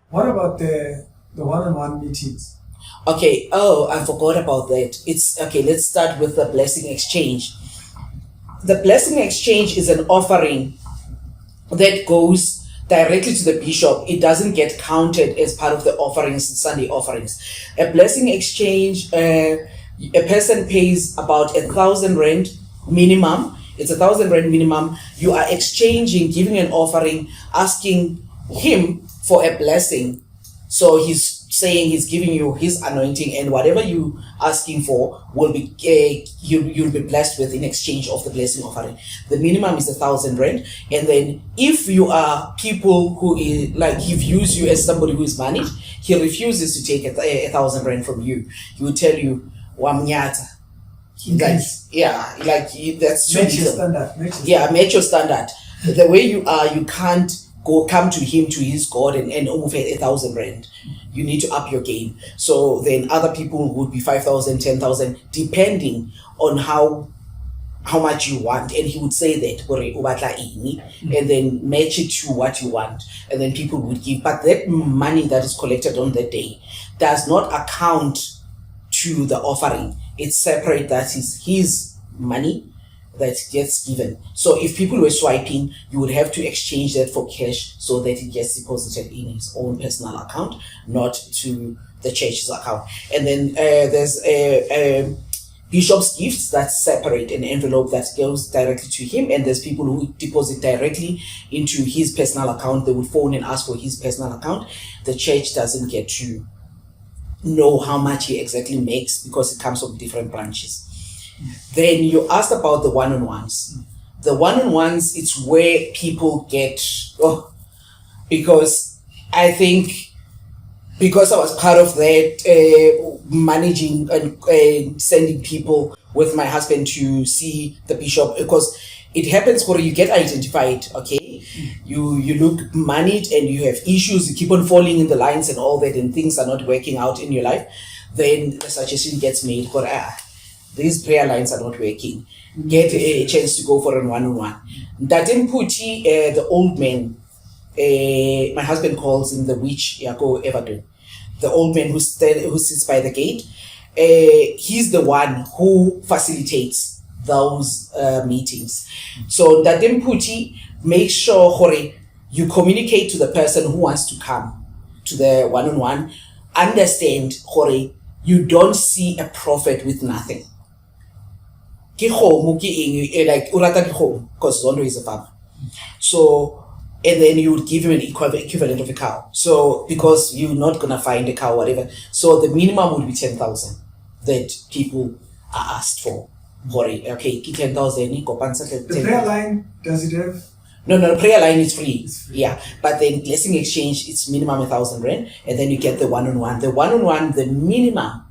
What about the one-on-one meetings? Okay, oh, I forgot about that. It's okay, let's start with the blessing exchange. The blessing exchange is an offering that goes directly to the bishop. It doesn't get counted as part of the offerings, Sunday offerings. A blessing exchange, a person pays about 1,000 rand minimum. It's 1,000 rand minimum. You are exchanging, giving an offering, asking him for a blessing. So he's saying he's giving you his anointing, and whatever you asking for will be you'll be blessed with in exchange of the blessing offering. The minimum is 1,000 rand, and then if you are people who is like he views you as somebody who is managed, he refuses to take 1,000 rand from you. He will tell you wamnyata. Like like that's too Match your little. standard. Yeah, match your standard. The way you are, you can't come to him, to his God, and over 1,000 rand. You need to up your game. So then other people would be 5,000, 10,000, depending on how much you want. And he would say that, and then match it to what you want. And then people would give. But that money that is collected on that day does not account to the offering. It's separate. That is his money that gets given. So if people were swiping, you would have to exchange that for cash so that it gets deposited in his own personal account, not to the church's account. And then there's a bishop's gifts that's separate, an envelope that goes directly to him, and there's people who deposit directly into his personal account. They would phone and ask for his personal account. The church doesn't get to know how much he exactly makes because it comes from different branches. Then you asked about the one-on-ones. The one-on-ones, it's where people get, because I think, because I was part of that, managing and sending people with my husband to see the bishop, because it happens where you get identified, okay? You look managed and you have issues, you keep on falling in the lines and all that, and things are not working out in your life. Then the suggestion gets made for these prayer lines are not working. Get a chance to go for a one-on-one. Datin Puti, the old man, my husband calls him the witch, Yako Everton. The old man who sits by the gate, he's the one who facilitates those meetings. So Datin Puti makes sure you communicate to the person who wants to come to the one-on-one, understand you don't see a prophet with nothing. Like urata because Zondo is a farmer. So, and then you would give him an equivalent of a cow. So because you're not gonna find a cow, whatever. So the minimum would be 10,000 that people are asked for. Okay, 10,000. The prayer line, does it have? No, the prayer line is free. It's free. Yeah, but then blessing exchange, it's minimum 1,000 rand, and then you get the one-on-one. The one-on-one, the minimum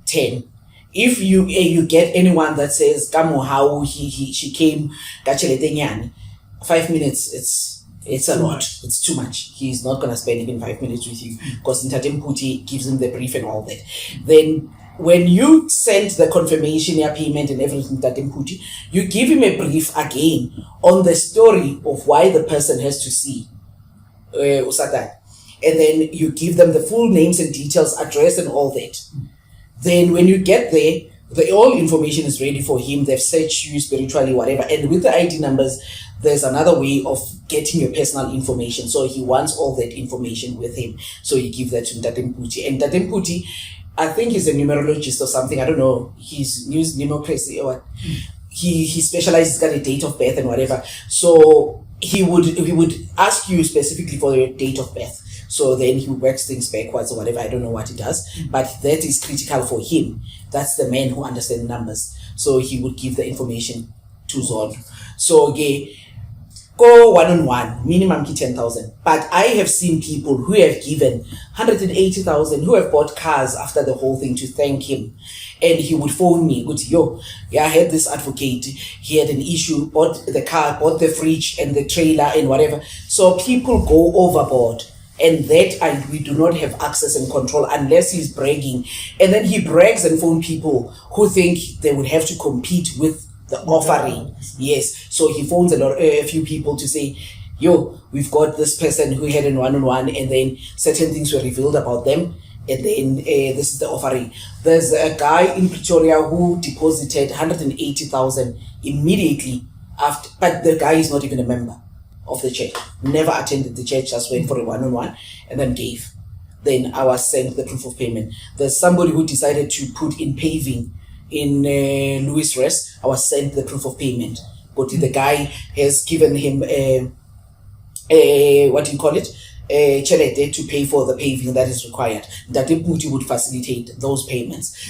10. If you get anyone that says Kamo how she came 5 minutes, it's a lot. It's too much. He's not gonna spend even 5 minutes with you because Ntatem Puti gives him the brief and all that. Then when you send the confirmation, your payment and everything, Ntatem Puti, you give him a brief again on the story of why the person has to see Usatan. And then you give them the full names and details, address and all that. Then when you get there, all information is ready for him. They've searched you spiritually, whatever. And with the ID numbers, there's another way of getting your personal information. So he wants all that information with him. So you give that to Ntatem Puti. And Ntatem Puti, I think he's a numerologist or something. I don't know. He's used numerocracy or what. He specializes, got a date of birth and whatever. So he would ask you specifically for your date of birth. So then he works things backwards or whatever. I don't know what he does, but that is critical for him. That's the man who understands numbers. So he would give the information to Zondo. So go one-on-one, minimum 10,000. But I have seen people who have given 180,000, who have bought cars after the whole thing to thank him. And he would phone me, I had this advocate, he had an issue, bought the car, bought the fridge and the trailer and whatever. So people go overboard. And that we do not have access and control unless he's bragging. And then he brags and phone people who think they would have to compete with the offering. Yes. So he phones a few people to say, yo, we've got this person who had a one-on-one, and then certain things were revealed about them, and then this is the offering. There's a guy in Pretoria who deposited 180,000 immediately after, but the guy is not even a member of the church, never attended the church, just went for a one-on-one and then gave. Then I was sent the proof of payment. There's somebody who decided to put in paving in Louis Rest. I was sent the proof of payment, but the guy has given him what do you call it, chelete to pay for the paving that is required. That deputy would facilitate those payments.